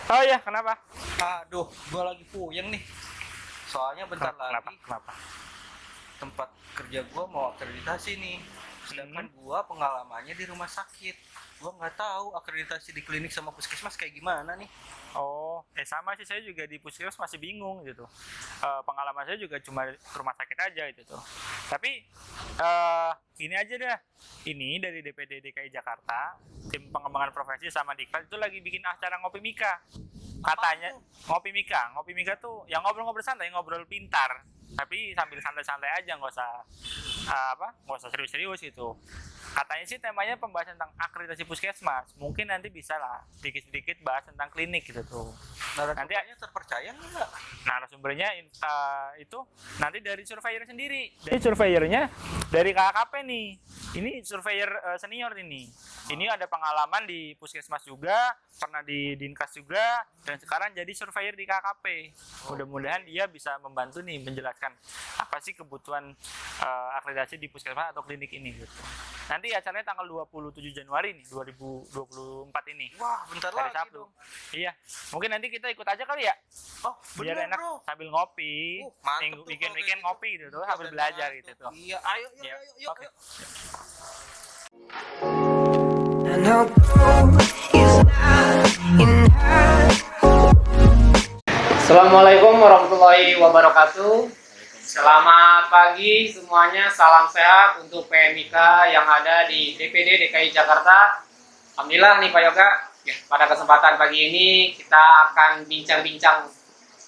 Oh iya, kenapa? Aduh, gua lagi puyeng nih. Soalnya bentar Kenapa? lagi tempat kerja gua mau akreditasi nih. Sedangkan gua pengalamannya di rumah sakit. Gua nggak tahu akreditasi di klinik sama puskesmas kayak gimana nih. Oh, sama sih, saya juga di puskesmas masih bingung gitu. Pengalaman saya juga cuma rumah sakit aja gitu tuh. Tapi ini aja dah. Ini dari DPD DKI Jakarta, tim pengembangan profesi sama Diklat itu lagi bikin acara ngopi Mika. Katanya ngopi Mika tuh yang ngobrol-ngobrol santai, ngobrol pintar. Tapi sambil santai-santai aja, nggak usah serius-serius gitu. Katanya sih temanya pembahasan tentang akreditasi puskesmas. Mungkin nanti bisa lah sedikit-sedikit bahas tentang klinik gitu tuh. Nanti Terpercaya nggak? narasumbernya itu nanti dari surveyor sendiri. Dari surveyornya dari KKP nih. Ini surveyor senior ini. Ini ada pengalaman di puskesmas juga, pernah di Dinkes juga, dan sekarang jadi surveyor di KKP. Mudah-mudahan dia bisa membantu nih menjelaskan apa sih kebutuhan akreditasi di puskesmas atau klinik ini gitu. Nanti acaranya tanggal 27 Januari nih, 2024 ini. Wah, bentar Hari lagi Sabtu. dong. Iya. Mungkin nanti kita ikut aja kali ya. Oh, Biar bener enak bro. sambil ngopi. Mantep tuh kalau Weekend kayak ngopi gitu tuh sambil belajar gitu tuh. Iya, ayo, Ya, yuk, oke. yuk. And although it's not enough. Assalamualaikum warahmatullahi wabarakatuh. Selamat pagi semuanya, salam sehat untuk PMIK yang ada di DPD DKI Jakarta. Alhamdulillah nih Pak Yoga, ya, pada kesempatan pagi ini kita akan bincang-bincang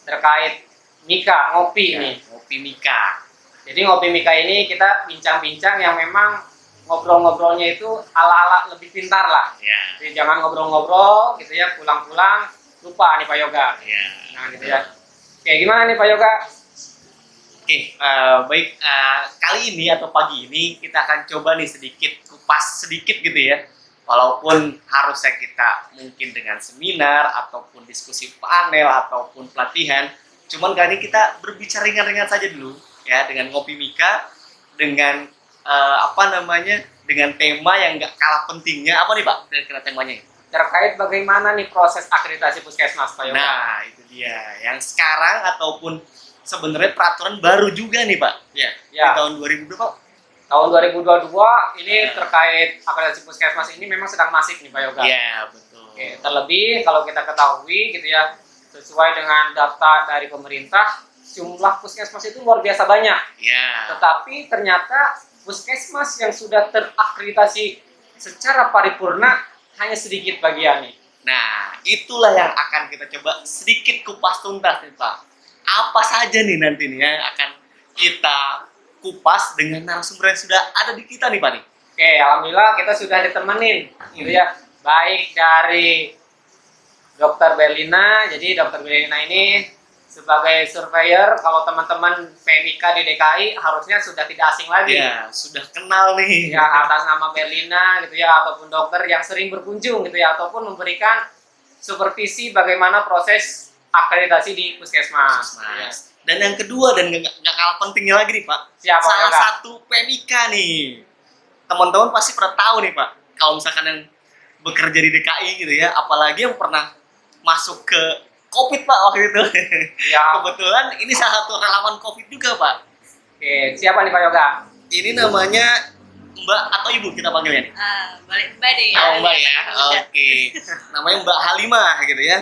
terkait Mika, ngopi nih. Ngopi Mika. Jadi ngopi Mika ini kita bincang-bincang yang memang ngobrol-ngobrolnya itu ala-ala lebih pintar lah. Ya. Jadi jangan ngobrol-ngobrol gitu ya, pulang-pulang lupa nih Pak Yoga. Ya. Nah gitu ya. Kayak gimana nih Pak Yoga? Oke, baik, kali ini atau pagi ini kita akan coba nih sedikit kupas sedikit gitu ya. Walaupun harusnya kita mungkin dengan seminar ataupun diskusi panel ataupun pelatihan, cuman kali ini kita berbicara ringan-ringan saja dulu ya dengan ngopi Mika, dengan dengan tema yang nggak kalah pentingnya. Apa nih Pak kira-kira temanya? Terkait bagaimana nih proses akreditasi puskesmas Pak Yoga? Nah, itu dia. Yang sekarang ataupun sebenarnya peraturan baru juga nih Pak. Ya. Ya. Di tahun 2000 Pak. Tahun 2022 ini terkait akreditasi puskesmas ini memang sedang masif nih Pak Yoga. Iya, betul. Oke, terlebih kalau kita ketahui gitu ya, sesuai dengan data dari pemerintah, jumlah puskesmas itu luar biasa banyak. Ya. Tetapi ternyata puskesmas yang sudah terakreditasi secara paripurna hanya sedikit bagiannya. Nah, itulah yang akan kita coba sedikit kupas tuntas nih Pak. Apa saja nih nanti nih yang akan kita kupas dengan narasumber yang sudah ada di kita nih Pak nih. Oke, alhamdulillah kita sudah ditemenin gitu ya. Baik dari Dr. Berlina. Jadi Dr. Berlina ini sebagai surveyor, kalau teman-teman PMIK di DKI harusnya sudah tidak asing lagi. Ya, sudah kenal nih. Ya, atas nama Berlina gitu ya, ataupun dokter yang sering berkunjung gitu ya, ataupun memberikan supervisi bagaimana proses akreditasi di puskesmas. Mas. Dan yang kedua dan nggak kalah pentingnya lagi nih Pak. Siapa, Salah Kak? satu PMIK nih. Teman-teman pasti pernah tahu nih Pak. Kalau misalkan yang bekerja di DKI gitu ya, apalagi yang pernah masuk ke COVID Pak waktu itu. Ya. Kebetulan ini salah satu relawan COVID juga Pak. Oke, siapa nih Pak Yoga? Ini namanya Mbak atau Ibu kita panggilnya nih? Balik Mbak deh. Oh, Mbak ya. Oke. Namanya Mbak Halimah gitu ya.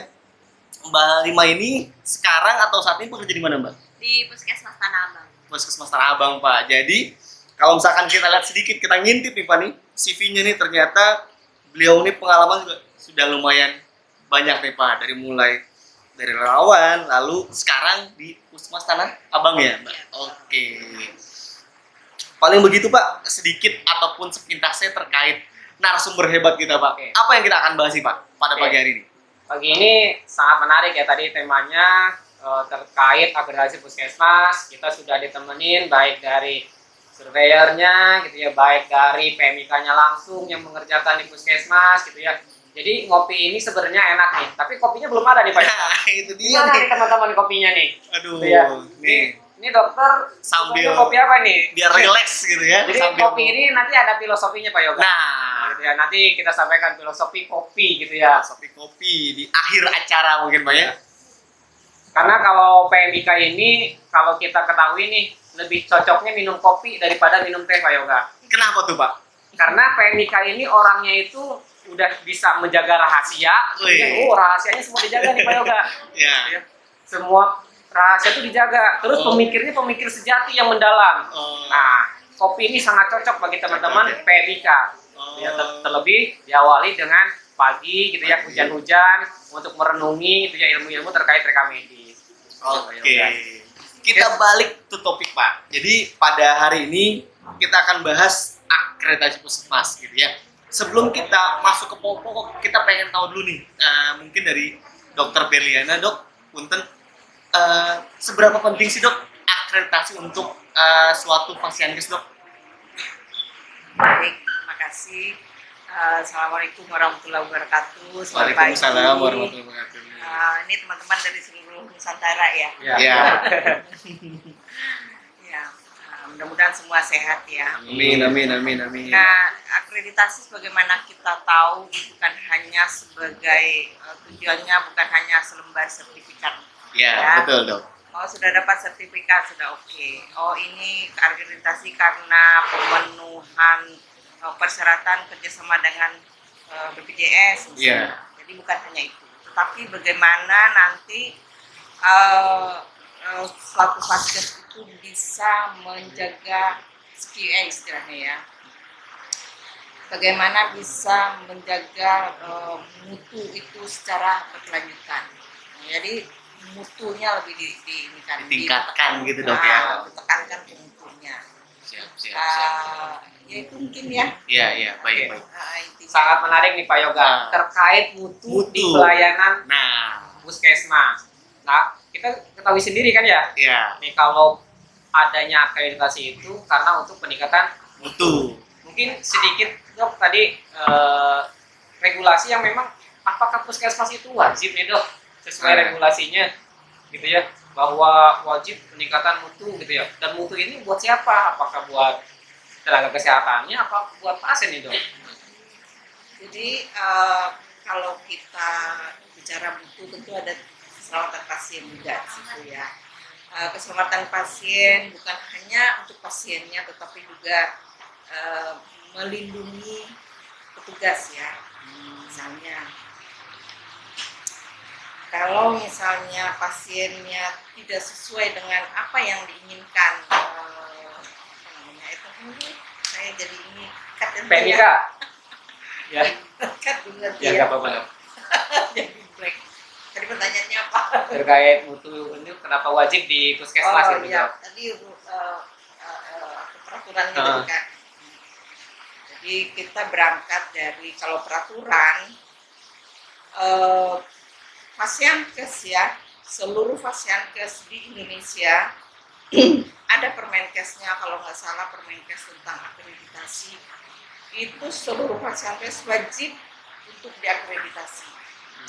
Mbak Halimah ini sekarang atau saat ini bekerja di mana Mbak? Di Puskesmas Tanah Abang. Puskesmas Tanah Abang Pak. Jadi kalau misalkan kita lihat sedikit, kita ngintip nih Pak nih, CV-nya nih ternyata beliau ini pengalaman juga sudah lumayan banyak nih Pak. Dari relawan, lalu sekarang di Puskesmas Tanah Abang ya Mbak? Oke. Paling begitu Pak, sedikit ataupun sepintasnya terkait narasumber hebat kita Pak. Oke. Apa yang kita akan bahas nih Pak pada Oke. pagi hari ini? Pagi ini sangat menarik ya, tadi temanya terkait akreditasi puskesmas. Kita sudah ditemenin baik dari surveyornya gitu ya, baik dari PMIK-nya langsung yang mengerjakan di puskesmas gitu ya. Jadi ngopi ini sebenarnya enak nih, tapi kopinya belum ada nih Pak. Nah, itu dia Gimana nih. nih teman-teman kopinya nih? Aduh, Gitu ya. nih Ini dokter Sambil- sukanya kopi apa nih? biar relax gitu ya. Jadi sambil- kopi ini nanti ada filosofinya Pak Yoga. Nah, gitu ya. Nanti kita sampaikan filosofi kopi gitu ya. Filosofi kopi di akhir acara mungkin Pak ya. Karena kalau PMIK ini, kalau kita ketahui nih, lebih cocoknya minum kopi daripada minum teh Pak Yoga. Kenapa tuh Pak? Karena PMIK ini orangnya itu udah bisa menjaga rahasia. Wih. Rahasianya semua dijaga nih Pak Yoga. Ya. Semua rahasia itu dijaga. Terus pemikirnya pemikir sejati yang mendalam. Nah, kopi ini sangat cocok bagi teman-teman Cocok ya? PMIK. Ya, terlebih diawali dengan pagi gitu ya, hujan-hujan untuk merenungi itu ya ilmu-ilmu terkait reka medis. Oke. Kita balik ke topik Pak. Jadi pada hari ini kita akan bahas akreditasi puskesmas gitu ya. Sebelum kita masuk ke pokok, kita pengen tahu dulu nih, mungkin dari Dokter Berliana, Dok, punten, seberapa penting sih Dok akreditasi untuk suatu pasienkes Dok? Baik, terima kasih. Assalamualaikum warahmatullahi wabarakatuh. Selamat pagi. Waalaikumsalam warahmatullahi wabarakatuh. Ini teman-teman dari seluruh Nusantara ya. Ya. Ya, mudah-mudahan semua sehat ya. Amin, amin, amin, amin. Nah, akreditasi sebagaimana kita tahu bukan hanya sebagai tujuannya bukan hanya selembar sertifikat. Ya, betul Dok. Oh, sudah dapat sertifikat sudah oke. Oh, ini akreditasi karena pemenuhan persyaratan kerjasama dengan BPJS misalnya. Jadi bukan hanya itu, tetapi bagaimana nanti suatu vaskes itu bisa menjaga SQA istilahnya ya. Bagaimana bisa menjaga mutu itu secara berkelanjutan. Jadi mutunya lebih Ditingkatkan gitu Dok ya. Ditekankan ke mutunya. Siap. Ya itu mungkin ya. Iya, baik. Intinya. Sangat menarik nih Pak Yoga terkait mutu di pelayanan Nah, puskesmas. Nah, kita ketahui sendiri kan ya. ya, Nih kalau adanya akreditasi itu karena untuk peningkatan mutu. mungkin sedikit Dok tadi regulasi yang memang apakah puskesmas itu wajib nih Dok sesuai regulasinya gitu ya bahwa wajib peningkatan mutu gitu ya, dan mutu ini buat siapa? Apakah buat tenaga kesehatannya apa buat pasien nih Dok? Jadi kalau kita bicara mutu tentu ada keselamatan pasien juga di situ ya. Keselamatan pasien bukan hanya untuk pasiennya tetapi juga melindungi petugas ya. Misalnya kalau misalnya pasiennya tidak sesuai dengan apa yang diinginkan, saya jadi ini PMIK ya cut dulu nanti ya ya. nggak apa-apa Dok. Jadi break. Tadi pertanyaannya apa? Terkait mutu ini kenapa wajib di puskesmas gitu ya, Dok? tadi peraturan gitu kan. Jadi kita berangkat dari kalau peraturan Fasiankes ya, seluruh Fasiankes di Indonesia ada Permenkesnya kalau nggak salah, Permenkes tentang akreditasi itu seluruh Fasiankes wajib untuk diakreditasi.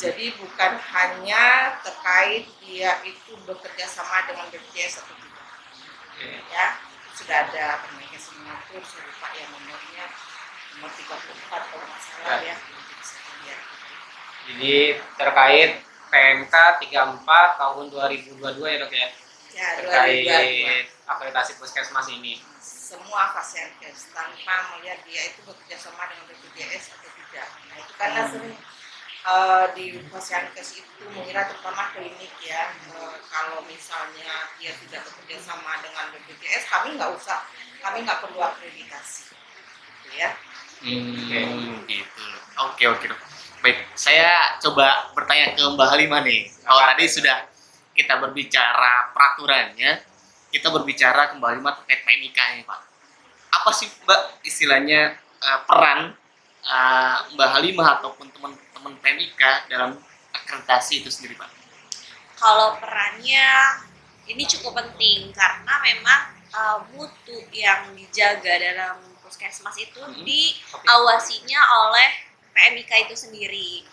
Jadi bukan hanya terkait dia itu bekerja sama dengan BPJS atau tidak. Ya, itu sudah ada Permenkes yang mengatur, saya lupa yang nomornya nomor 34 kalau nggak salah ya. Bisa dilihat. Jadi terkait PMK 34 tahun 2022 ya Dok ya? Ya, Terkait akreditasi puskesmas ini. Semua Fasiankes tanpa melihat dia itu bekerja sama dengan BPJS atau tidak. Nah itu karena sering di Fasiankes itu mengira terutama klinik ya, kalau misalnya dia tidak bekerja sama dengan BPJS kami nggak perlu akreditasi, gitu ya. Gitu. Oke Dok. Baik, saya coba bertanya ke Mbak Halimah nih. Kalau tadi sudah kita berbicara peraturannya, kita berbicara ke Mbak Halimah terkait PMIK ini Pak. Apa sih Mbak istilahnya peran Mbak Halimah ataupun teman-teman PMIK dalam akreditasi itu sendiri Pak? Kalau perannya ini cukup penting karena memang mutu yang dijaga dalam puskesmas itu diawasinya oleh PMIK itu sendiri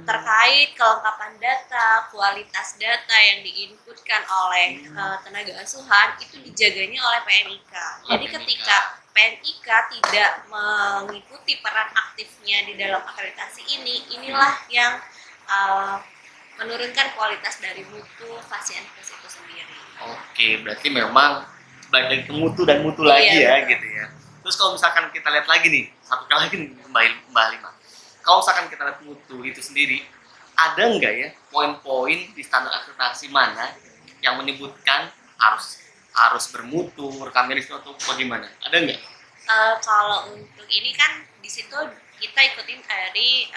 terkait kelengkapan data, kualitas data yang diinputkan oleh tenaga asuhan itu dijaganya oleh PMIK. Jadi ketika PMIK tidak mengikuti peran aktifnya di dalam akreditasi ini, inilah yang menurunkan kualitas dari mutu Fasiankes itu sendiri. Oke, berarti memang balik lagi ke mutu dan mutu lagi ya, Iya, betul. gitu ya. Terus kalau misalkan kita lihat lagi nih, satu kali lagi nih Mbak Lima. Kalau misalkan kita lihat mutu itu sendiri, ada nggak ya poin-poin di standar akreditasi mana yang menyebutkan harus bermutu, rekam medis atau bagaimana? Ada nggak? Kalau untuk ini kan di situ kita ikutin dari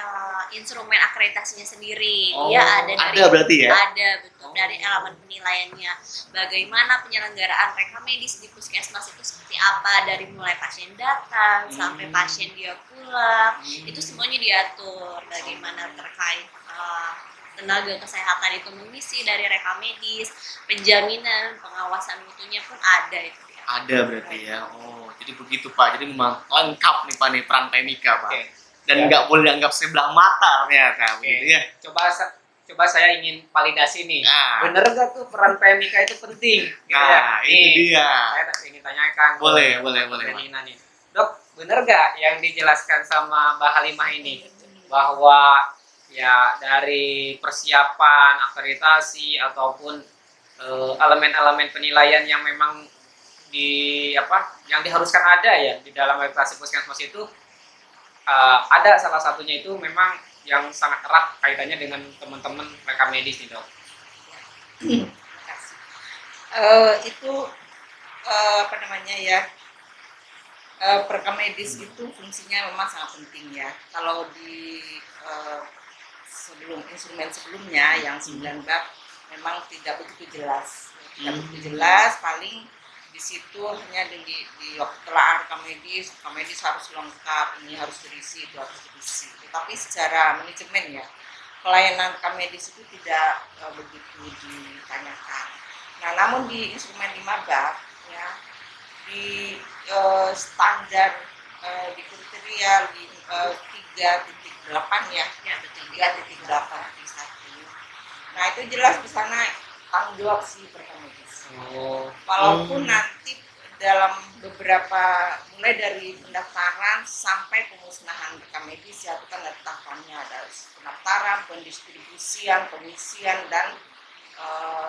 instrumen akreditasinya sendiri. Dia ada berarti ya? Ada, betul, dari elemen penilaiannya. Bagaimana penyelenggaraan rekam medis di puskesmas itu seperti apa, dari mulai pasien datang sampai pasien dia pulang, itu semuanya diatur. Bagaimana terkait tenaga kesehatan itu mengisi dari rekam medis, penjaminan, pengawasan mutunya pun ada itu dia. Ada berarti ya. Oh, jadi begitu Pak. Jadi memang lengkap nih Pak nih peran PMIK Pak. Oke. Dan nggak boleh dianggap sebelah mata ternyata, Oke. begitu ya. Coba saya ingin validasi nih. Nah. Bener gak tuh peran PMIK itu penting? Gitu Nah, ya? itu Nih, dia. Saya ingin tanyakan. Boleh. Nina nih. Dok, bener gak yang dijelaskan sama Mbak Halimah ini? Bahwa ya dari persiapan akreditasi ataupun elemen-elemen penilaian yang memang yang diharuskan ada ya di dalam akreditasi puskesmas itu, ada salah satunya itu memang yang sangat erat kaitannya dengan teman-teman rekam medis nih dok. Terima kasih. Itu apa namanya ya, perekam medis itu fungsinya memang sangat penting ya. Kalau di instrumen sebelumnya yang 9 bab memang tidak begitu jelas. Tidak begitu jelas, paling di situ hanya di waktu telah rekam medis harus lengkap, ini harus terisi, itu harus terisi. Tetapi secara manajemen ya, pelayanan rekam medis itu tidak begitu ditanyakan. Nah, namun di instrumen 5 bab ya, di standar di kriteria di 3.8 ya, 3.8 1. Nah, itu jelas di sana tanggung jawab si rekam medis. Walaupun nanti dalam beberapa, mulai dari pendaftaran sampai pemusnahan rekam medis ya, itu kan ada tahapannya, ada pendaftaran, pendistribusian, pengisian, dan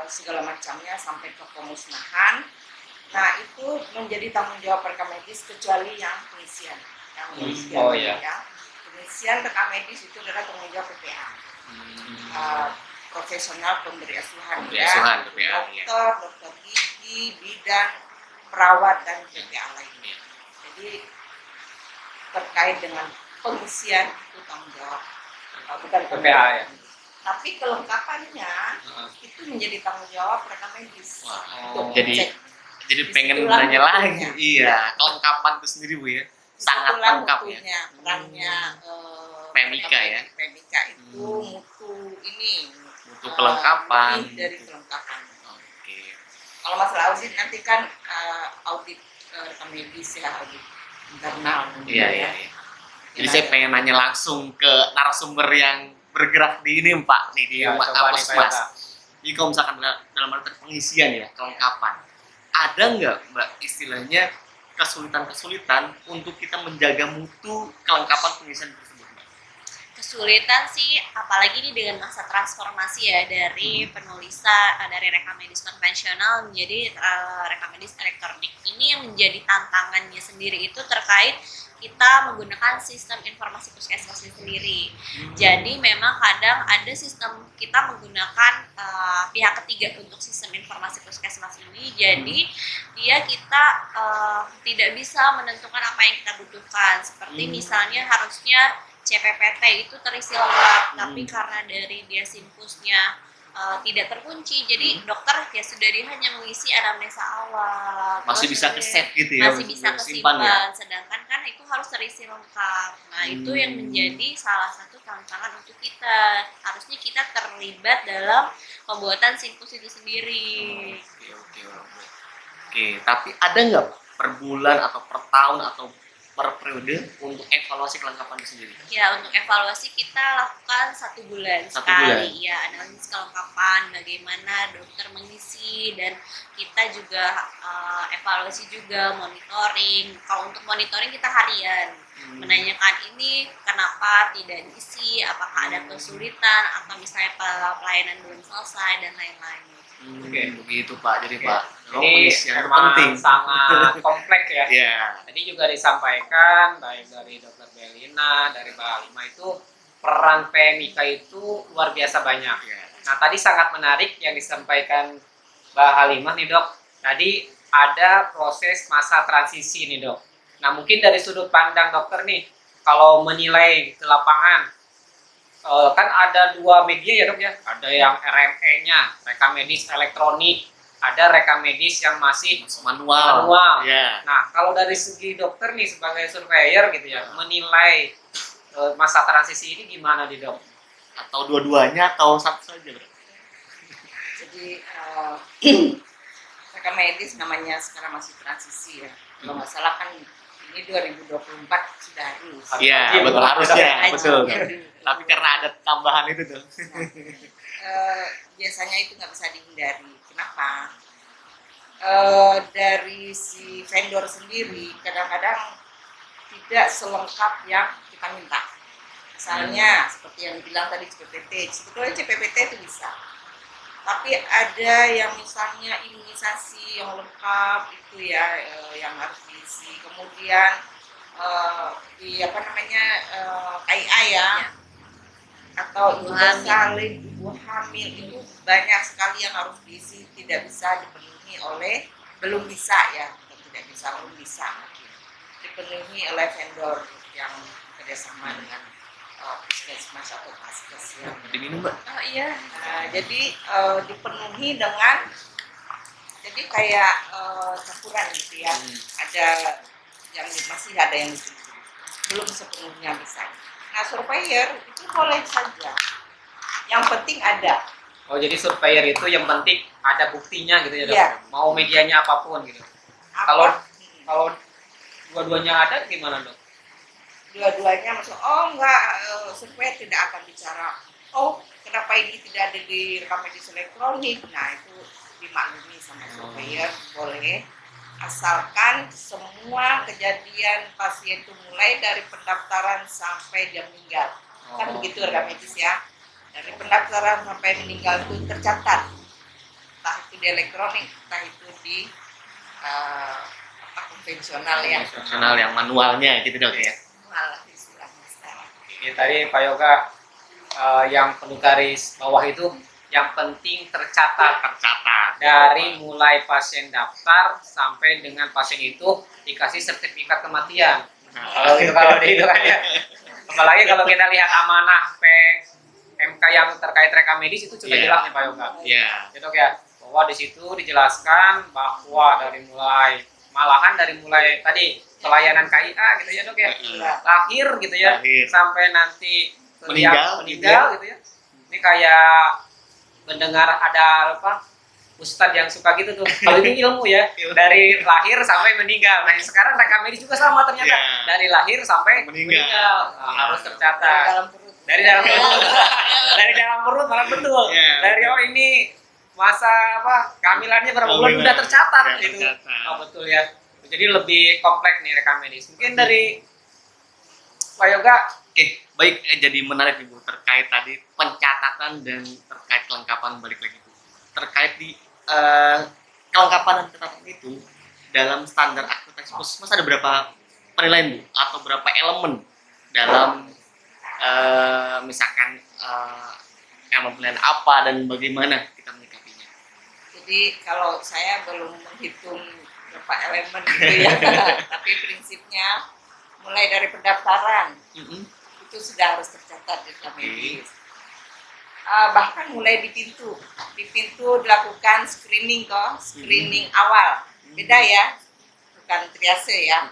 segala macamnya sampai ke pemusnahan. Nah, itu menjadi tanggung jawab rekam medis kecuali yang pengisian. Oh, iya. Ya. Pengisian rekam medis itu adalah tanggung jawab PPA. Profesional pemberi asuhan, Pemberi asuhan, PPA, dokter gigi, bidan, perawat, dan PPA lainnya. Jadi terkait dengan pengisian itu tanggung jawab, bukan PPA ya. Tapi kelengkapannya itu menjadi tanggung jawab rekam medis. Untuk Jadi cek. jadi pengen Disitulah nanya lagi. bukunya. Iya, kelengkapan itu sendiri Bu ya. Sangat Disitulah lengkap ya. mutunya, perannya PMIK ya. PMIK itu mutu ini. Mutu kelengkapan. Lebih dari kelengkapan. Oke. Kalau masalah audit nanti kan audit rekam medis ya, audit internal. Iya. Jadi saya pengen nanya langsung ke narasumber yang bergerak di ini Pak, nih di Ya, coba nih, Puskesmas. Pak. Jadi kalau misalkan dalam arti pengisian ya, kelengkapan, ada nggak Mbak istilahnya kesulitan-kesulitan untuk kita menjaga mutu kelengkapan pengisian tersebut Mbak? Kesulitan sih, apalagi ini dengan masa transformasi ya, dari penulisan dari rekam medis konvensional menjadi rekam medis elektronik. Ini yang menjadi tantangannya sendiri itu terkait kita menggunakan sistem informasi puskesmasnya sendiri. Jadi memang kadang ada sistem kita menggunakan pihak ketiga untuk sistem informasi puskesmas ini. Jadi kita tidak bisa menentukan apa yang kita butuhkan. Seperti misalnya harusnya CPPT itu terisi lengkap, tapi karena dari dia simpusnya tidak terkunci, jadi dokter ya sudah dia hanya mengisi anamnesa awal, Masih terus bisa kemudian ke-save gitu ya? masih bisa Simpan kesimpan, sedangkan kan itu harus terisi lengkap. Nah itu yang menjadi salah satu tantangan untuk kita. Harusnya kita terlibat dalam pembuatan simpus itu sendiri. Oke, tapi ada nggak per bulan atau per tahun atau per periode untuk evaluasi kelengkapan itu sendiri? Ya, untuk evaluasi kita lakukan 1 bulan Satu sekali. Ya, analisis kelengkapan, bagaimana dokter mengisi, dan kita juga evaluasi juga, monitoring. Kalau untuk monitoring kita harian, menanyakan ini kenapa tidak diisi, apakah ada kesulitan, atau misalnya pelayanan belum selesai, dan lain-lain. Oke, begitu Pak. Jadi Pak, Ini pengisian itu memang penting. sangat kompleks ya. Iya. Tadi juga disampaikan baik dari Dokter Belina, dari Mbak Halimah itu peran PMIK itu luar biasa banyak. Nah tadi sangat menarik yang disampaikan Mbak Halimah nih dok. Tadi ada proses masa transisi nih dok. Nah mungkin dari sudut pandang dokter nih, kalau menilai ke lapangan, kan ada 2 media ya dok ya. Ada yang RME-nya, rekam medis elektronik, ada rekam medis yang masih Manual. manual. Iya. Nah, kalau dari segi dokter nih sebagai surveyor gitu ya, menilai masa transisi ini gimana nih dok? Atau dua-duanya atau satu saja, Bro? Jadi rekam medis namanya sekarang masih transisi ya. Kalau nggak salah kan ini 2024 sudah harus. Iya, Iya, betul harusnya, betul. Jadi, Tapi karena ada tambahan itu tuh. biasanya itu nggak bisa dihindari. Kenapa? Dari si vendor sendiri kadang-kadang tidak selengkap yang kita minta. Misalnya seperti yang dibilang tadi CPPT, sebetulnya CPPT itu bisa. Tapi ada yang misalnya imunisasi yang lengkap itu ya yang harus diisi. Kemudian di apa namanya KIA ya, atau ibu salin, ibu hamil itu banyak sekali yang harus diisi, tidak bisa dipenuhi oleh belum bisa dipenuhi oleh vendor yang kerjasama dengan puskesmas atau paskes ya. Diminum, Mbak. Oh iya. Nah, jadi dipenuhi dengan jadi kayak campuran gitu ya. Ada yang masih ada yang belum sepenuhnya bisa. Nah, surveyor itu boleh saja. Yang penting ada. Oh jadi surveyor itu yang penting ada buktinya gitu ya dok? Iya. Mau medianya apapun gitu. Kalau dua-duanya ada gimana dok? Dua-duanya masuk, surveyor tidak akan bicara, oh kenapa ini tidak ada di rekam medis elektronik. Nah itu dimaklumi sama surveyor, boleh, asalkan semua kejadian pasien itu mulai dari pendaftaran sampai dia meninggal. Kan begitu rekam medis ya, dari pendaftaran sampai meninggal itu tercatat, entah itu di elektronik, entah itu di konvensional ya. Konvensional yang manualnya gitu dok ya. Malah istilahnya sekarang. Ini tadi Pak Yoga yang perlu garis bawah itu yang penting tercatat dari mulai pasien daftar sampai dengan pasien itu dikasih sertifikat kematian. Kalau itu kan ya. Apalagi kalau kita lihat amanah PMK yang terkait rekam medis itu juga Iya. jelas nih Pak Yoga. Iya. Ya dok ya, bahwa di situ dijelaskan bahwa dari mulai tadi pelayanan KIA gitu ya dok ya, lahir gitu ya, Lahir. sampai nanti Meninggal gitu ya. Ini kayak mendengar ada ustadz yang suka gitu tuh. Kalau ini ilmu ya, dari lahir sampai meninggal. Nah sekarang rekam medis juga sama ternyata, Iya. dari lahir sampai Meninggal. Nah, harus Dari tercatat. dalam perut. Dari dalam perut, dari dalam perut malah betul. Iya, Dari ini masa kehamilannya berapa bulan udah tercatat Udah gitu. tercatat. Oh betul ya. Jadi lebih kompleks nih rekam medis. Mungkin dari Pak Yoga. Oke, baik. Jadi menarik nih Bu terkait tadi pencatatan dan terkait kelengkapan balik lagi Bu. Terkait di kelengkapan dan pencatatan itu dalam standar akuntansi puskesmas ada berapa penilaian Bu atau berapa elemen dalam misalkan elemen penilaian apa dan bagaimana kita menyikapinya. Jadi kalau saya belum menghitung berapa elemen gitu ya, tapi prinsipnya mulai dari pendaftaran itu sudah harus tercatat di rekam medis. Bahkan mulai di pintu dilakukan screening awal, beda ya, bukan triase ya.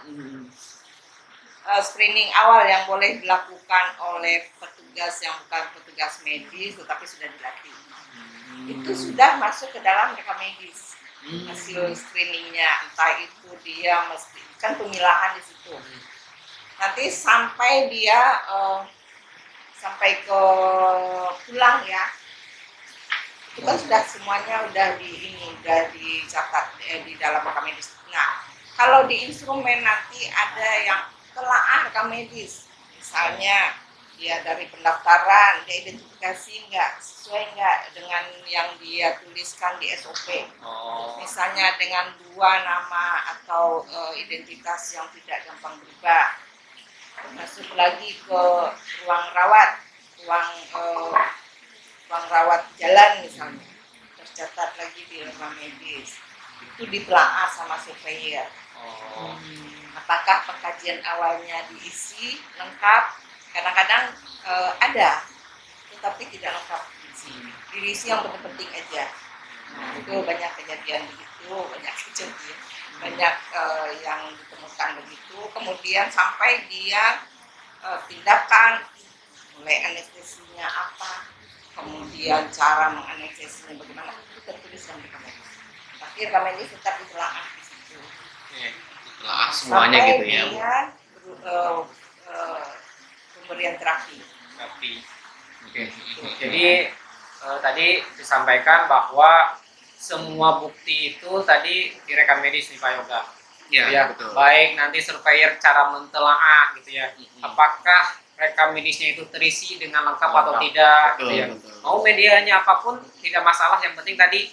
Screening awal yang boleh dilakukan oleh petugas yang bukan petugas medis tetapi sudah dilatih. Itu sudah masuk ke dalam rekam medis. Hasil screeningnya, entah itu dia mesti kan pemilahan di situ. nanti sampai dia sampai ke pulang ya, itu kan sudah semuanya udah dicatat di dalam rekam medis. Nah, kalau di instrumen nanti ada yang telaah rekam medis, misalnya dia dari pendaftaran, dia identifikasi sesuai nggak dengan yang dia tuliskan di SOP. Misalnya dengan 2 nama atau identitas yang tidak gampang berubah. Masuk lagi ke ruang rawat jalan misalnya, tercatat lagi di rekam medis, itu ditelaah sama surveyor. Apakah pengkajian awalnya diisi lengkap? Kadang-kadang ada, tetapi tidak lengkap diisi yang penting aja. Nah, itu banyak kejadian begitu, banyak yang ditemukan begitu. Kemudian sampai dia tindakan, mulai anestesinya apa, kemudian cara menganestesinya bagaimana, itu tertulis dalam rekam medis. Tapi rekam medis tetap ditelaah di situ. Ditelaah semuanya sampai gitu ya. dengan pemberian terapi. Oke. Jadi tadi disampaikan bahwa semua bukti itu tadi direkam medis nih Pak Yoga. Iya, Ya, betul. baik nanti surveyor cara mentelaah gitu ya. Apakah rekam medisnya itu terisi dengan lengkap atau tidak Betul, gitu ya. betul. Mau medianya apapun tidak masalah, yang penting tadi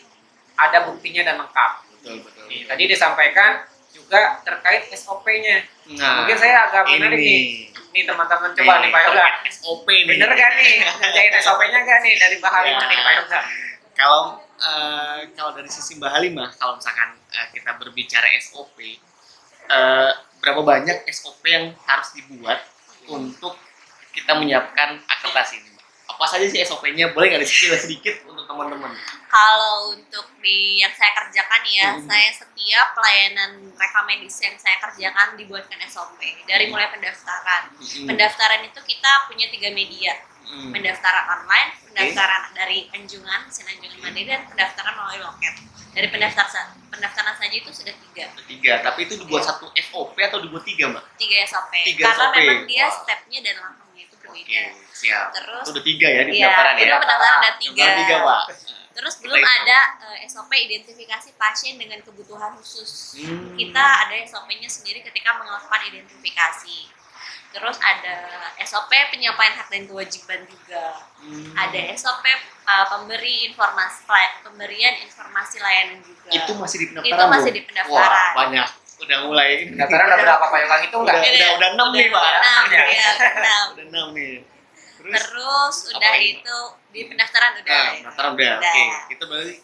ada buktinya dan lengkap. Betul. Nih, tadi disampaikan juga terkait SOP-nya. Nah, Mungkin saya agak ini menarik nih. nih teman-teman, coba nih Pak Yoga. SOP nih. Bener gak nih ngerjain SOP-nya gak nih dari Mbak Halimah nih Pak Yoga? Kalau dari sisi Mbak Halimah, kalau misalkan kita berbicara SOP, berapa banyak SOP yang harus dibuat untuk kita menyiapkan akreditasi ini, Mbak? Apa saja sih SOP-nya? Boleh nggak di-spill sedikit untuk teman-teman? Kalau untuk di yang saya kerjakan ya, saya setiap pelayanan rekam medis yang saya kerjakan dibuatkan SOP dari mulai pendaftaran. Pendaftaran itu kita punya 3 media. Pendaftaran online, pendaftaran dari anjungan, mesin anjungan mandiri, dan pendaftaran melalui loket. Dari pendaftaran saja itu sudah 3. 3, tapi itu dibuat satu SOP atau dibuat 3, Mbak? 3 SOP. 3 Karena SOP. memang dia Wow. stepnya dan langkahnya itu berbeda. Siap. Terus Itu udah 3 ya di iya, pendaftaran ya? udah pendaftaran ada 3. Pendaftaran 3, Pak. Terus Kita belum hitung. ada SOP identifikasi pasien dengan kebutuhan khusus. Kita ada SOP-nya sendiri ketika melakukan identifikasi. Terus ada SOP penyampaian hak dan kewajiban juga. Ada SOP pemberian informasi layanan juga. Itu masih di pendaftaran, Itu masih Bu? di pendaftaran. Wah, banyak. Udah mulai. Pendaftaran udah berapa Pak Yoga? Itu enggak? Udah 6 nih, Pak. Enam, Udah. ya, enam. Udah 6 nih. Terus apa udah lagi, itu di pendaftaran udah. Nah, pendaftaran udah. Udah. Oke, kita berarti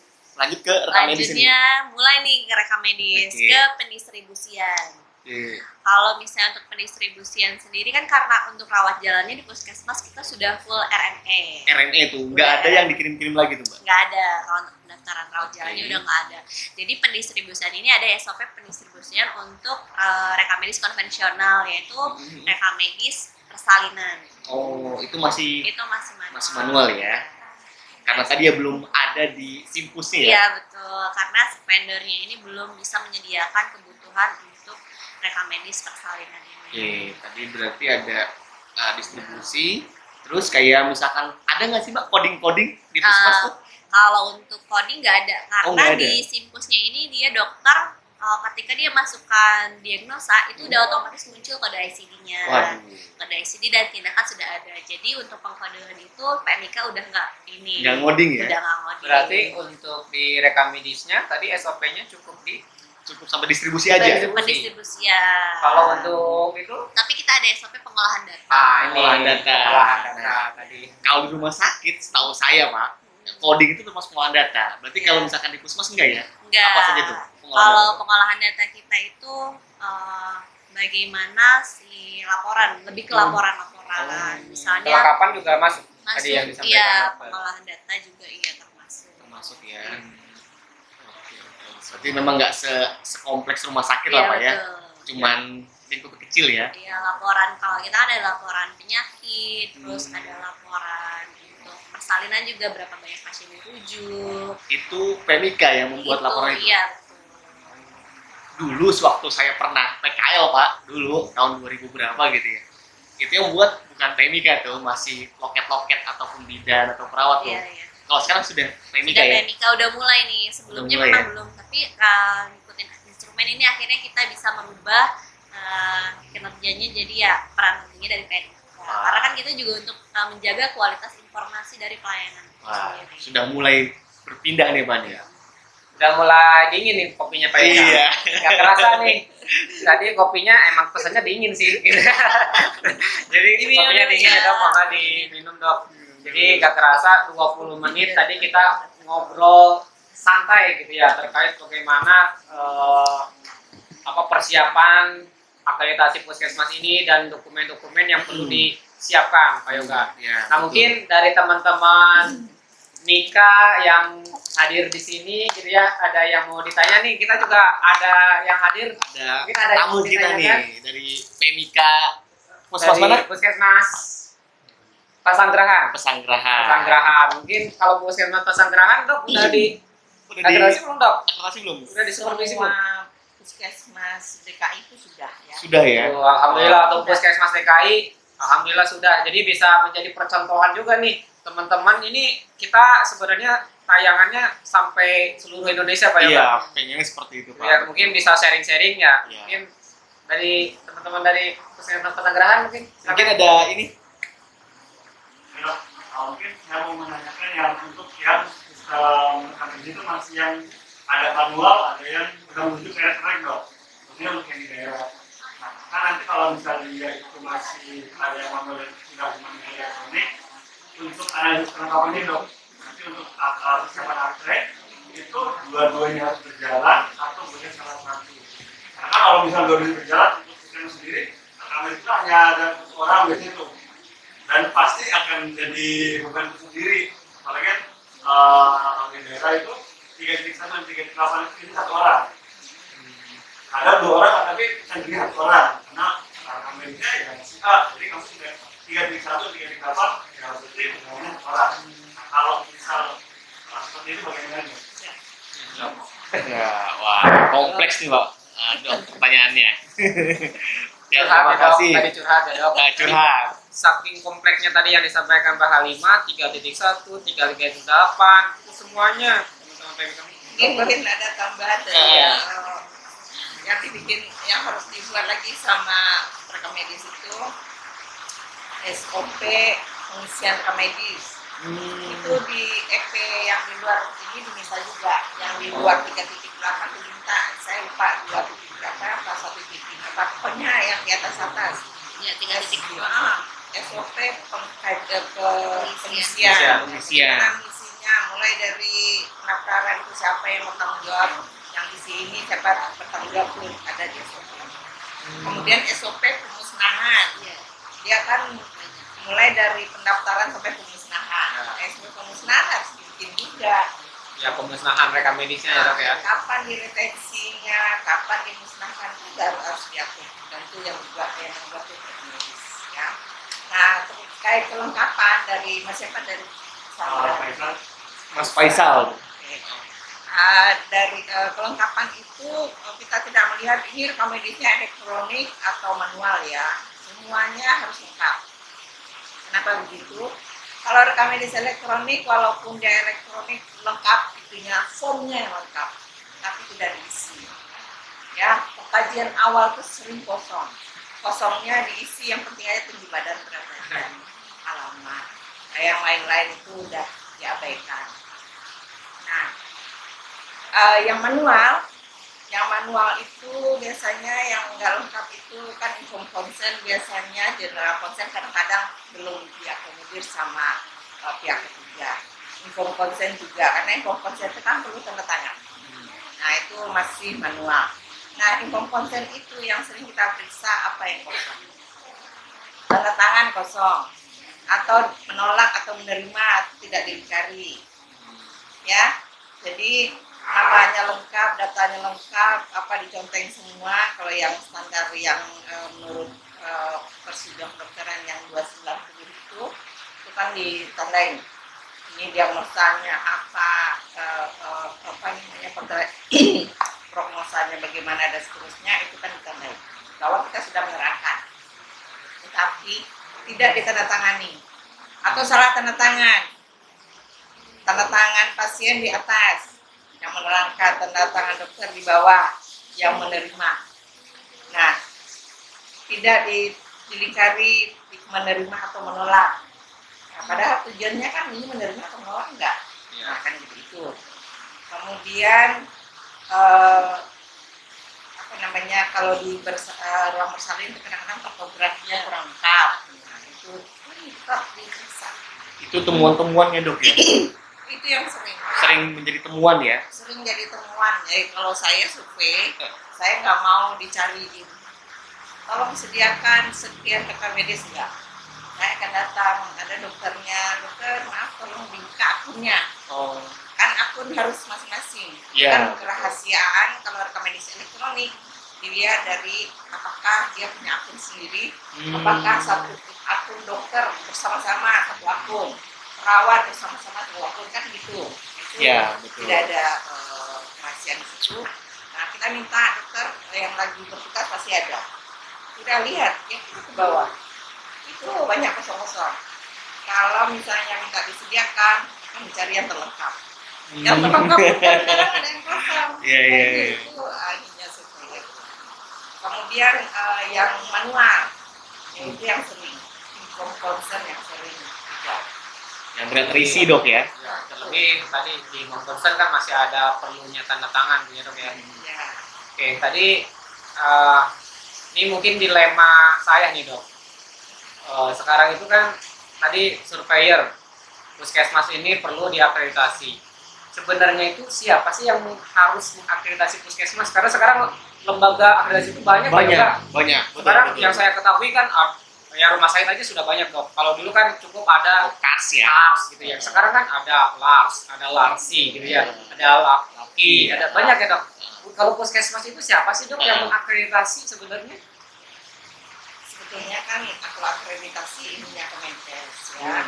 lanjut ke rekam medis ini. Lanjutnya mulai nih ke rekam medis, Oke. ke pendistribusian. Oke. Kalau misalnya untuk pendistribusian sendiri kan karena untuk rawat jalannya di puskesmas kita sudah full RNE. RNE tuh nggak ada yang dikirim-kirim lagi tuh, Mbak. Nggak ada, kalau untuk pendaftaran rawat Oke. jalannya udah nggak ada. Jadi pendistribusian ini ada SOP pendistribusian untuk rekam medis konvensional, yaitu rekam medis persalinan. Oh, itu masih Itu masih manual. manual ya. Karena tadi ya belum ada di simpusnya ya. Iya betul, karena vendornya ini belum bisa menyediakan kebutuhan untuk rekam medis persalinan ini. Oke, tadi berarti ada distribusi. Terus kayak misalkan ada nggak sih, Mbak, coding-coding di puskesmas tuh? Kalau untuk coding nggak ada, karena nggak ada. di simpusnya ini dia dokter ketika dia masukkan diagnosa itu udah otomatis muncul kode ICD-nya. Waduh. Kode ICD dan tindakan sudah ada. Jadi untuk pengkodean itu PMIK udah nggak ini. Nggak ngoding ya? Udah nggak ngoding. Berarti untuk di rekam medisnya tadi SOP-nya Cukup sampai distribusi aja. pendistribusian. kalau untuk itu Tapi kita ada SOP pengolahan data. Pengolahan data. Pengolahan data tadi. Kalau di rumah sakit, setahu saya, Pak, coding itu termasuk pengolahan data. Berarti kalau misalkan di puskesmas enggak ya? Enggak. Apa saja tuh? Kalau pengolahan data kita itu bagaimana si laporan, lebih ke laporan-laporan. Misalnya Kelengkapan juga masuk. masuk, Tadi yang disampaikan iya, dokter. pengolahan data juga iya termasuk. Termasuk ya. Oke. Berarti memang nggak sekompleks rumah sakit Iya, lah, Pak ya. betul. Cuman lingkup kecil ya. Iya, laporan kalau kita ada laporan penyakit, terus ada laporan untuk persalinan juga berapa banyak pasien dirujuk. Itu PMIK yang membuat laporan itu. Iya, betul. dulu sewaktu saya pernah PKL Pak, dulu tahun 2000 berapa gitu ya. Itu yang buat bukan Pemika tuh, masih loket-loket ataupun bidan atau perawat tuh. Iya, iya. Kalau sekarang sudah Pemika Sudah ya. Pemika udah mulai nih. Sebelumnya mulai memang ya? belum, tapi ngikutin instrumen ini akhirnya kita bisa merubah kinerjanya jadi ya peran pentingnya dari Pemika. Karena kan kita juga untuk menjaga kualitas informasi dari pelayanan itu Wah, sendiri. sudah mulai berpindah nih Pak ya. Udah mulai dingin nih kopinya Pak Yoga. Iya. Gak kerasa nih. Tadi kopinya emang pesannya dingin sih. Jadi Diminum kopinya dulu dingin ya. ya dok, maka diminum dok. Jadi gak kerasa 20 menit tadi kita ngobrol santai gitu ya terkait bagaimana apa persiapan akreditasi puskesmas ini dan dokumen-dokumen yang perlu disiapkan Pak Yoga. Ya, Nah mungkin dari teman-teman Mika yang hadir di sini gitu ya, ada yang mau ditanya nih, kita juga ada yang hadir, ada mungkin ada yang tamu mau kita ditanyakan nih dari Pemika Puskesmas dari mana? Puskesmas Pasanggerahan. Pesanggerahan. Pasanggerahan, mungkin kalau Puskesmas Pasanggerahan dok udah di Udah akreditasi belum dok? akreditasi belum? Udah di supervisi belum? Semua puskesmas DKI itu sudah ya. Sudah ya. Oh, alhamdulillah untuk Puskesmas DKI, alhamdulillah sudah. Jadi bisa menjadi percontohan juga nih teman-teman. Ini kita sebenarnya tayangannya sampai seluruh Indonesia Pak Iya, Yoga. pengennya seperti itu Pak. Ya, mungkin bisa sharing-sharing ya. Iya. Mungkin dari teman-teman dari Puskesmas Pasanggerahan mungkin. Mungkin ada ini. Mungkin saya mau menanyakan yang untuk yang sistem KPD itu masih yang ada manual, ada yang udah menuju ke elektronik dong. Maksudnya untuk yang di daerah. Nah, kan nanti kalau misalnya dia itu masih ada yang manual dan sudah menuju elektronik, untuk analisis kelengkapannya dong. Nanti untuk persiapan akre itu dua-duanya harus berjalan atau boleh salah satu. Karena kan kalau misalnya dua-duanya berjalan untuk sistem sendiri, rekaman itu hanya ada satu orang biasanya tuh. Dan pasti akan jadi beban sendiri. Apalagi kan di daerah itu 3.1 dan 3.8 itu satu orang. Ada 2 orang tapi sendiri satu orang. Karena medisnya ya masih A. Jadi kamu sudah 3.1, 3.8 ya harus berarti bebannya satu orang. Nah, kalau misal seperti itu bagaimana? Ya, wah, kompleks nih Pak. Aduh, pertanyaannya. Ya, Curhat terima ya dok, kasih. tadi curhat ya dok. Curhat. Saking kompleksnya tadi yang disampaikan Mbak Halimah, 3.1, 3.8, itu semuanya teman-teman PMK. Mungkin ada tambahan dari yang dibikin, yang harus dibuat lagi sama rekam medis itu SOP pengisian rekam medis. Itu di EP yang di luar ini diminta juga, yang di luar 3.8 diminta, saya lupa 2.8 atau 1.8, pokoknya yang di atas. Ya, 3.2. SOP pengisian. Pengisian. Bagaimana misinya, mulai dari pendaftaran itu siapa yang bertanggung jawab, yang isi ini siapa bertanggung jawab pun ada di SOP. Kemudian SOP pemusnahan, dia kan mulai dari pendaftaran sampai pemusnahan. SOP pemusnahan harus dibikin juga. Ya pemusnahan rekam medisnya ya dok ya. Kapan diretensinya, kapan dimusnahkan itu harus diatur. Dan itu yang membuat medis ya. Nah, terkait kelengkapan dari siapa dari Mas Faisal. dari kelengkapan itu kita tidak melihat ini rekam medisnya elektronik atau manual ya, semuanya harus lengkap. Kenapa begitu? Kalau rekam medis elektronik, walaupun dia elektronik lengkap, itunya formnya yang lengkap, tapi tidak diisi. Ya, kajian awal itu sering kosong. Kosongnya diisi, yang penting aja tinggi badan, berat badan, alamat. Nah, yang lain-lain itu udah diabaikan. Nah, yang manual itu biasanya yang nggak lengkap itu kan inform consent, biasanya general consent kadang-kadang belum diakomodir sama pihak ketiga. Inform consent juga, karena inform consent itu kan perlu tanda tangan. Nah, itu masih manual. Nah, inform consent itu yang sering kita periksa apa yang kosong. Tanda tangan kosong, atau menolak atau menerima tidak diingkari. Ya, jadi namanya lengkap, datanya lengkap, apa diconteng semua. Kalau yang standar yang menurut prosedur kedokteran yang 290 itu kan ditandain. Ini diagnosanya apa namanya, prognosanya bagaimana. bagaimana dan seterusnya itu kan ditandai bahwa kita sudah menerangkan, tetapi tidak ditandatangani atau salah tanda tangan pasien di atas yang menerangkan, tanda tangan dokter di bawah yang menerima. Nah, tidak dilingkari menerima atau menolak. Nah, padahal tujuannya kan ini menerima atau menolak enggak? Nah, kan gitu. Kemudian kalau di ruang bersalin itu kadang-kadang topografinya kurang lengkap. Nah, itu lengkap diperiksa. Itu temuan-temuannya dok ya? Itu yang Sering menjadi temuan ya? sering jadi temuan. Jadi kalau saya survei, saya nggak mau dicari di tolong sediakan sekian rekam medis enggak. Saya akan datang, ada dokternya, dokter maaf tolong buka akunnya. Oh. Kan akun harus masing-masing. Iya. Kan kerahasiaan kalau rekam medis elektronik dilihat dari apakah dia punya akun sendiri, apakah satu akun dokter bersama-sama satu akun, perawat bersama-sama satu akun, kan gitu. Itu Iya, betul. tidak ada kerahasiaan di situ. Nah, kita minta dokter yang lagi bertugas pasti ada. Kita lihat ya ke bawah. Itu banyak kosong-kosong. Kalau misalnya minta disediakan, kan mencari yang terlengkap. Yang terlengkap kadang-kadang ada yang kosong. Iya. Itu akhirnya seperti itu. Kemudian yang manual, itu yang sering. Inform concern yang sering juga. Yang berat terisi dok ya? Ya, terlebih tadi di concern kan masih ada perlunya tanda tangan ya dok ya. Ya. Oke, tadi ini mungkin dilema saya nih dok. Sekarang itu kan tadi surveyor puskesmas ini perlu diakreditasi. Sebenarnya itu siapa sih yang harus mengakreditasi puskesmas? Karena sekarang lembaga akreditasi itu banyak. Banyak. Sekarang Betul. yang saya ketahui kan ya rumah sakit aja sudah banyak dok. Kalau dulu kan cukup ada Kars ya? Lars gitu ya. Sekarang kan ada Lars, ada Larsi gitu ya. Ada Laki, ada banyak ya dok. Kalau puskesmas itu siapa sih dok yang mengakreditasi sebenarnya? Sebetulnya kan kalau akreditasi ininya Kemenkes ya.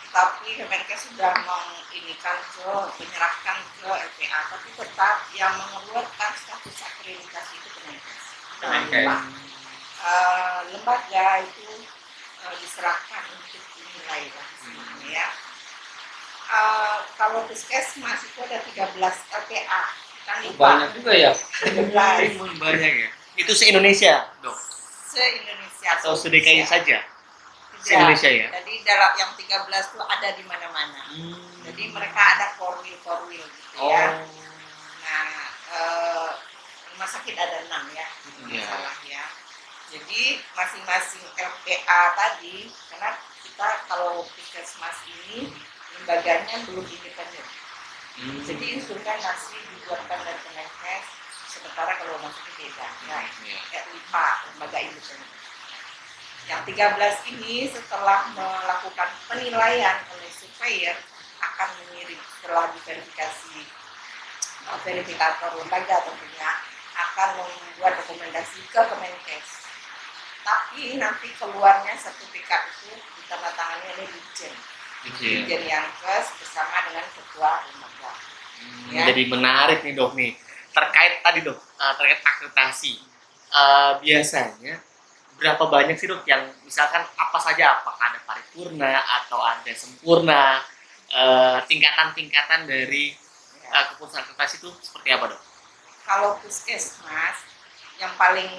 Tapi Kemenkes sudah menyerahkan ke LPA, tapi tetap yang mengeluarkan status akreditasi itu Kemenkes. Lembaga itu diserahkan untuk dinilai ya. Kalau puskesmas itu ada 13 LPA. Kan Banyak juga ya. 13 Banyak ya? Itu se-Indonesia dok? se-Indonesia Atau se-DKI saja? Tidak. Se-Indonesia ya? Jadi dalam yang 13 itu ada di mana-mana. Jadi mereka ada korwil gitu ya. Nah, rumah sakit ada 6 ya, Iya. salah ya. Jadi masing-masing LPA tadi, karena kita kalau puskesmas ini lembaganya belum independen. Jadi instruksi dibuatkan dari Kemenkes, sementara kalau rumah sakit beda. Nah, kayak LIPA, lembaga independen. Yang 13 ini setelah melakukan penilaian oleh surveyor akan mengirim setelah diverifikasi verifikator lembaga tentunya akan membuat rekomendasi ke Kemenkes. Tapi nanti keluarnya sertifikat itu ditandatangani oleh Dirjen Yankes bersama dengan ketua lembaga. Ya. Jadi menarik nih dok nih. Terkait tadi dok, terkait akreditasi. Biasanya berapa banyak sih dok yang misalkan apa saja, apakah ada paripurna atau ada sempurna, tingkatan-tingkatan dari keputusan akreditasi itu seperti apa dok? Kalau puskesmas yang paling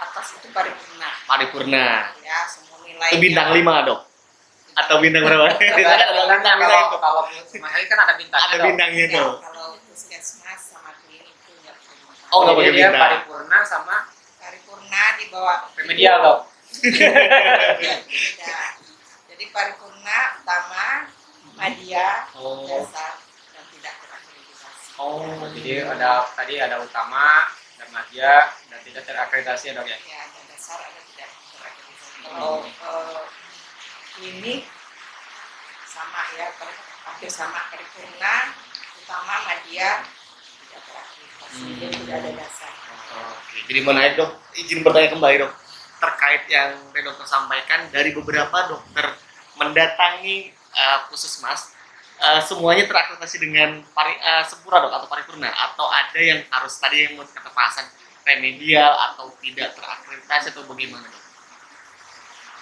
atas itu paripurna. Paripurna. Ya, semua nilai. Itu bintang 5 dok? Atau bintang berapa? Ada bintangnya kalau puskesmas kan ada bintangnya. Ada dok. bintangnya Ya, dok? kalau puskesmas sama klinik itu nggak perlu. Oh, nggak pakai Jadi dia bintang. paripurna sama Paripurna di bawah remedial dok. Beda. Jadi paripurna utama, media, Oh. dasar dan tidak terakreditasi. Oh, jadi tadi ada utama, ada madya, dan tidak terakreditasi ya dok ya. Ya, ada dasar, ada tidak terakreditasi. Kalau klinik sama ya, hampir sama paripurna, utama, media tidak terakreditasi. Dia tidak ada dasar. Oke, jadi menarik dok. Izin bertanya kembali dok, terkait yang dokter sampaikan dari beberapa dokter mendatangi puskesmas semuanya terakreditasi dengan sempurna dok atau paripurna, atau ada yang harus tadi yang menurut kata Pak Hasan remedial atau tidak terakreditasi atau bagaimana dok?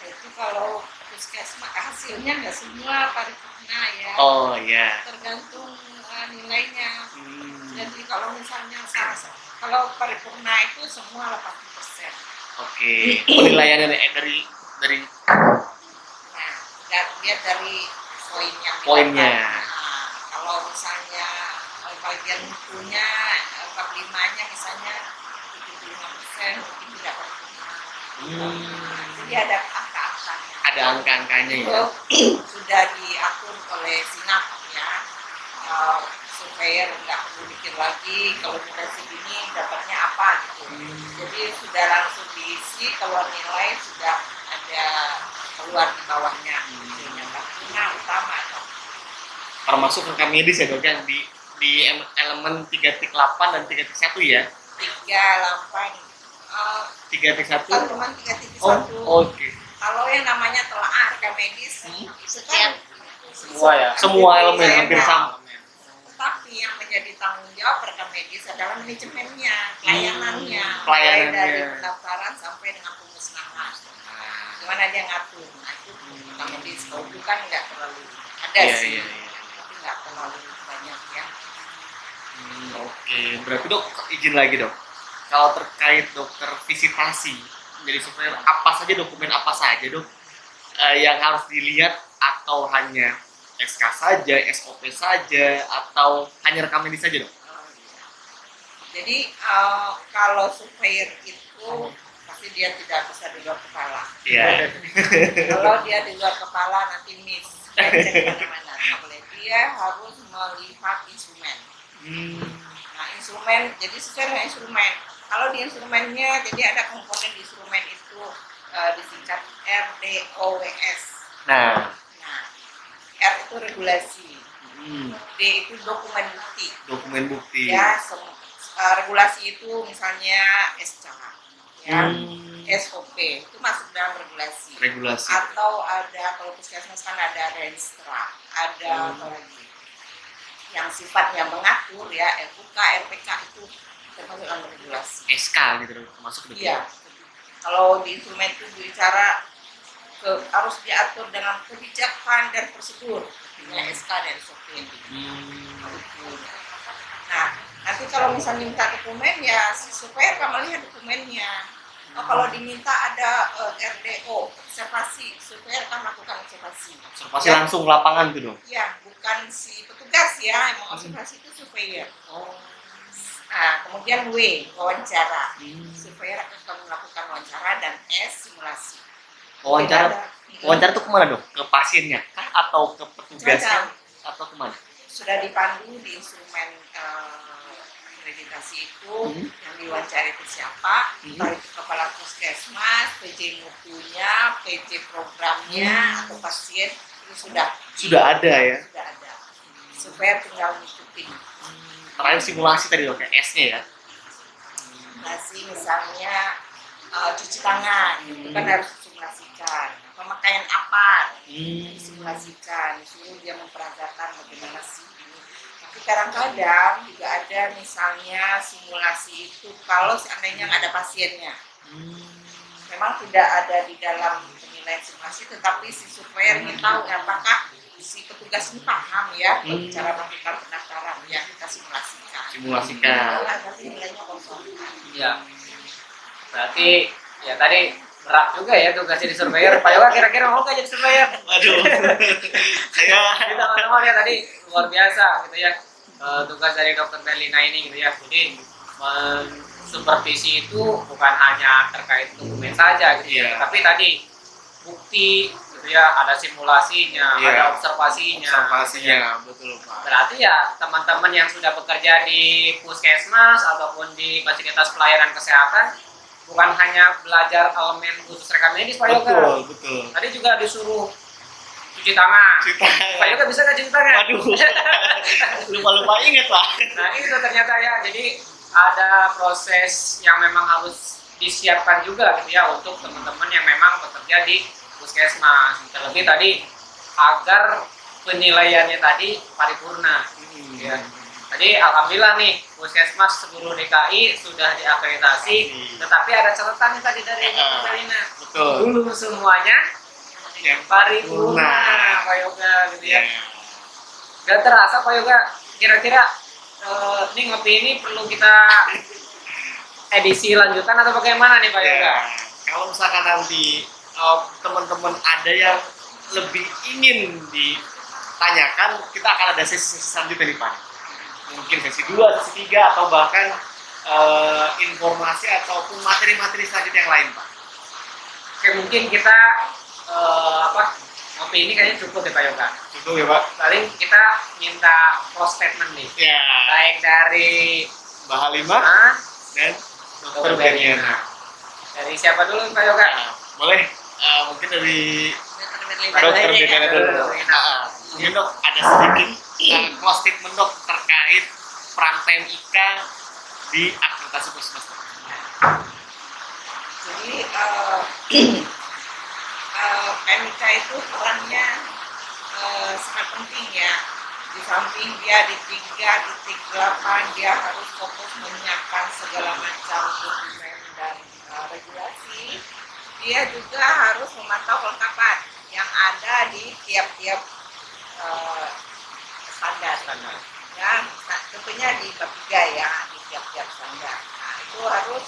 Itu kalau puskesmas hasilnya nggak semua paripurna ya. Oh ya. Tergantung nilainya. Hmm. Jadi kalau misalnya kalau paripurna itu semua 80%. Oke. Penilaiannya dari Nah, lihat dari poinnya. Poinnya. Nah, kalau misalnya bagian mutunya bab 5-nya misalnya 75% mungkin tidak paripurna. Jadi ada angka-angkanya. ada angka-angkanya ya. Itu sudah diatur oleh Sinap ya. Supaya nggak perlu mikir lagi kalau kita segini dapatnya apa gitu. Jadi sudah langsung diisi, keluar nilai sudah ada keluar di bawahnya. Yang punya utama atau Termasuk rekam medis ya dok yang di elemen 3.8 dan 3.1 ya. 3.8 3.1. teman 3.1. Oh, oke. Kalau yang namanya telaah rekam medis itu kan Semua ya? Semua elemen hampir sama. Tapi yang menjadi tanggung jawab rekam medis adalah manajemennya, pelayanannya, Pelayanannya. mulai dari pendaftaran sampai dengan pemusnahan. Gimana dia ngatur? Nah, itu rekam medis. Kalau itu kan nggak terlalu ada Iya, sih, iya, iya. tapi nggak terlalu banyak ya. Oke, berarti dok izin lagi dok. Kalau terkait dokter visitasi menjadi supplier, apa saja dokumen apa saja dok yang harus dilihat, atau hanya SK saja, SOP saja, atau hanya rekam medis saja dok? Jadi kalau surveyor itu pasti dia tidak bisa di luar kepala. Iya. Kalau dia di luar kepala nanti miss, cek kemana-mana. Nggak boleh. Dia harus melihat instrumen. Nah instrumen, jadi sesuai dengan instrumen. Kalau di instrumennya, jadi ada komponen di instrumen itu disingkat RDOWS. Nah, Nah, R itu regulasi, D itu dokumen bukti. dokumen bukti. Ya, regulasi itu misalnya SCA, ya, SOP itu masuk dalam regulasi. Regulasi. Atau ada kalau puskesmas kan ada renstra, ada apa lagi yang sifatnya mengatur ya, RUK, RPK itu termasuk dalam regulasi. SK gitu dok, termasuk dok. Iya. Kalau di instrumen itu bicara harus diatur dengan kebijakan dan prosedur, artinya SK dan SOP. Nah, nanti kalau misalnya minta dokumen ya supaya kamu lihat dokumennya. Oh, kalau diminta ada RDO, observasi, supaya akan melakukan observasi. Observasi langsung lapangan tuh dok. Ya, bukan si petugas ya, yang observasi itu surveyor. Nah, kemudian W, wawancara. Surveyor akan melakukan wawancara, dan S, simulasi. Wawancara tuh kemana dok? Ke pasiennya kah? Atau ke petugasnya? Jauh-jauh. Atau kemana? Sudah dipandu di instrumen akreditasi itu, yang diwawancara itu siapa, entah itu kepala puskesmas, PJ mutunya, PJ programnya, atau pasien, itu sudah ada ya. sudah ada. Supaya tinggal ngikutin. Terakhir simulasi tadi dok, ya S-nya ya. Simulasi misalnya cuci tangan, itu kan harus disimulasikan. Pemakaian apa, disimulasikan, suruh dia memperagakan bagaimana sih ini. Tapi kadang-kadang juga ada misalnya simulasi itu kalau seandainya nggak ada pasiennya. Memang tidak ada di dalam penilaian simulasi, tetapi si surveyor ingin tahu apakah si petugas ini paham ya cara melakukan pendaftaran, ya kita simulasikan. Simulasikan. Nanti nilainya kosong. Iya. Berarti ya tadi berat juga ya tugas jadi surveyor. Pak Yoga kira-kira mau nggak jadi surveyor? Aduh. Saya Kita teman-teman ya tadi luar biasa gitu ya. Tugas dari Dokter Berlina ini gitu ya. Jadi supervisi itu bukan hanya terkait dokumen saja gitu ya, tapi tadi bukti gitu ya, ada simulasinya, ada observasinya. Betul Pak. Berarti ya teman-teman yang sudah bekerja di puskesmas ataupun di fasilitas pelayanan kesehatan bukan hanya belajar elemen khusus rekam medis Pak Yoga. Betul. Tadi juga disuruh cuci tangan. Pak Yoga bisa nggak cuci tangan? Aduh. Lupa inget Pak. Nah itu ternyata ya, jadi ada proses yang memang harus disiapkan juga gitu ya untuk teman-teman yang memang bekerja di puskesmas. Terlebih tadi agar penilaiannya tadi paripurna. Ya. Jadi alhamdulillah nih Puskesmas seluruh DKI sudah diakreditasi, tetapi ada catatan nih tadi dari Dr. Belina. Betul. Dulu semuanya Yang paripurna Pak Yoga gitu ya. Gak terasa Pak Yoga, kira-kira ini ngopi ini perlu kita edisi lanjutan atau bagaimana nih Pak Yoga? Ya, kalau misalkan nanti teman-teman ada yang lebih ingin ditanyakan, kita akan ada sesi-sesi selanjutnya nih Pak. Mungkin sesi 2, sesi 3, atau bahkan informasi ataupun materi-materi selanjutnya yang lain Pak. Oke, mungkin kita ngopi ini kayaknya cukup ya Pak Yoga. Cukup ya Pak. Paling kita minta close statement nih. Ya. Baik dari Mbak Halimah dan Dr. Dr. Beriana. Dari siapa dulu Pak Yoga? Boleh mungkin dari Dr. Dr. Berliana Beriana aja. dulu. Mungkin Dok ada sedikit close statement Dok terkait peran PMIK di akreditasi puskesmas. Jadi PMIK itu perannya sangat penting ya. Di samping dia di 3.8 dia harus fokus menyiapkan segala macam dokumen dan regulasi. Dia juga harus memantau kelengkapan yang ada di tiap-tiap standar. Ya, tentunya di bab 3 ya, di tiap-tiap standar. Nah, itu harus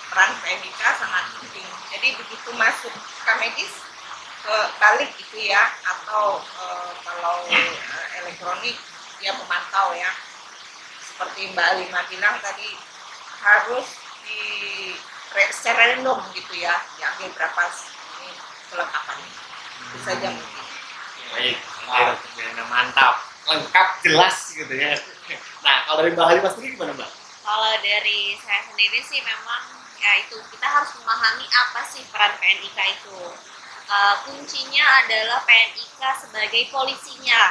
peran PMIK sangat penting. Jadi begitu masuk ke medis ke balik gitu ya, atau kalau elektronik dia memantau ya. Seperti Mbak Alima bilang tadi harus di secara random gitu ya, diambil berapa ini kelengkapannya. Itu saja mungkin. Baik, Dr. Beriana mantap, lengkap, jelas gitu ya. Nah, kalau dari Mbak Halimah sendiri gimana Mbak? Kalau dari saya sendiri sih memang ya itu kita harus memahami apa sih peran PNIK itu. Kuncinya adalah PNIK sebagai polisinya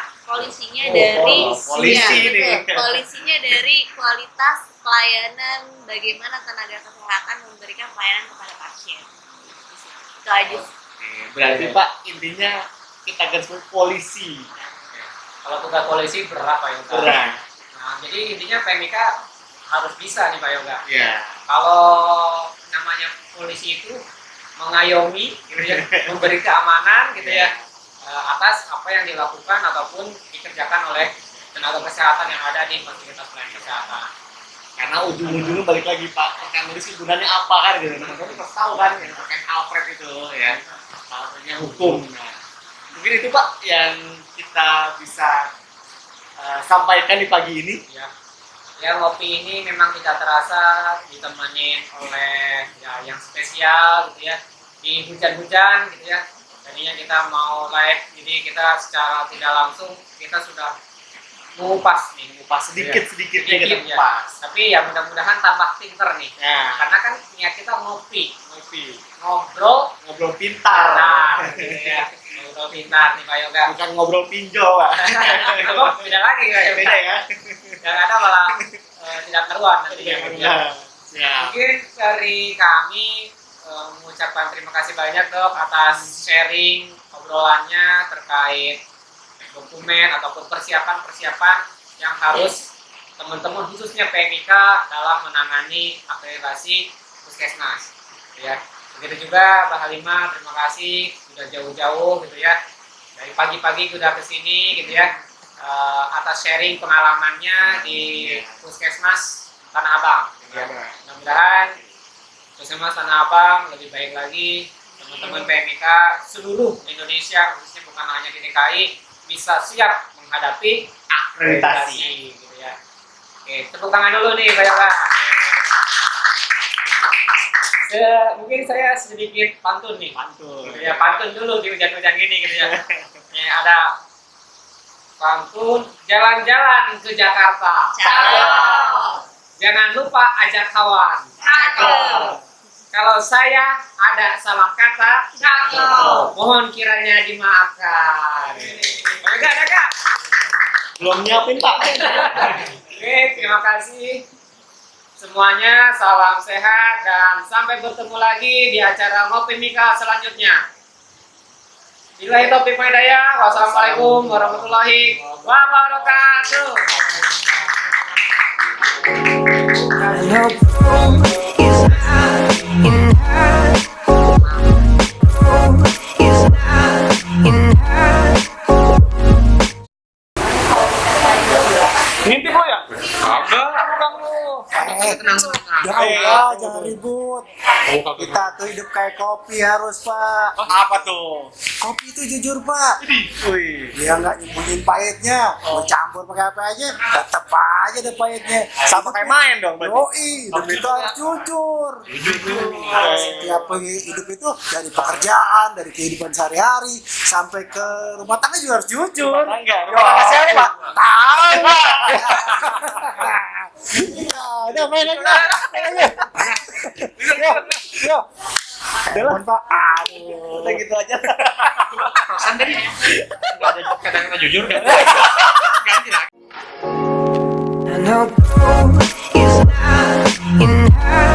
dari polisi ya, ini. betul. Polisinya dari kualitas pelayanan, bagaimana tenaga kesehatan memberikan pelayanan kepada pasien. Itu aja. Oke, berarti Pak intinya kita garis polisi. Kalau tugas polisi berat Pak Yoga. Berat. Nah, jadi intinya PMIK harus bisa nih Pak Yoga. Ya. Kalau namanya polisi itu mengayomi, gitu ya, memberi keamanan gitu ya, atas apa yang dilakukan ataupun dikerjakan oleh tenaga kesehatan yang ada di fasilitas pelayanan kesehatan. Karena ujung-ujungnya balik lagi Pak, rekan medis gunanya apa kan gitu. Teman-teman pasti tahu kan yang terkait Alfred itu ya. Salahnya hukum. Nah, mungkin itu Pak yang kita bisa sampaikan di pagi ini. Ya ngopi ini memang tidak terasa ditemenin oleh ya yang spesial gitu ya, di hujan-hujan gitu ya. Tadinya kita mau live, jadi kita secara tidak langsung kita sudah mengupas sedikit-sedikitnya kita sedikit ya. kupas. Tapi ya mudah-mudahan tambah pinter nih. Ya. Karena kan niat kita ngopi, ngobrol Pintar. pintar gitu ya. Ngobrol pintar nih Pak Yoga. Bukan ngobrol pinjol Pak. Apa beda lagi Pak Yoga? Beda ya. Yang ada malah tidak keruan nantinya. Ya. Mungkin dari kami mengucapkan terima kasih banyak Dok atas sharing obrolannya terkait dokumen ataupun persiapan-persiapan yang harus teman-teman khususnya PMIK dalam menangani akreditasi puskesmas gitu ya. Begitu juga Mbak Halimah, terima kasih sudah jauh-jauh gitu ya, dari pagi-pagi sudah kesini gitu ya, atas sharing pengalamannya di Puskesmas Tanah Abang gitu ya. Mudah-mudahan Puskesmas Tanah Abang lebih baik lagi, teman-teman PMIK seluruh Indonesia khususnya bukan hanya di DKI bisa siap menghadapi akreditasi gitu ya. Oke, tepuk tangan dulu nih Pak Yoga. Mungkin saya sedikit pantun nih. Gitu ya, pantun dulu di hujan-hujan gini gitu ya. Ini ada pantun, jalan-jalan ke Jakarta. Cakep. Jangan lupa ajak kawan. Cakep. Kalau saya ada salah kata, Cakep. mohon kiranya dimaafkan. Enggak, ada Kak? Belum nyiapin Pak. Oke, terima kasih semuanya. Salam sehat dan sampai bertemu lagi di acara Ngopi Mika selanjutnya. Billahi taufiq wal hidayah. Wassalamualaikum warahmatullahi wabarakatuh. And although it's not in her, although it's not in her. Ngintip lo ya? Jauh lah, jangan ribut. Kita tuh hidup kayak kopi harus, Pak. Apa tuh? Kopi itu jujur, Pak. Wih. Dia nggak nyembunyiin pahitnya. Mau campur pakai apa aja, tetep aja ada pahitnya. Sama kayak main dong berarti. Yoi, hidup itu harus jujur. Setiap hidup itu dari pekerjaan, dari kehidupan sehari-hari, sampai ke rumah tangga juga harus jujur. Rumah tangga. Yo, Rumah tangga siapa, Pak? Tahu. Ya, udah main aja. Yo. Mohon, Pak. Aduh. Udah gitu aja. Perasaan tadi nggak ada kata-kata jujur kan? Ganti lagi. And although it's not in her.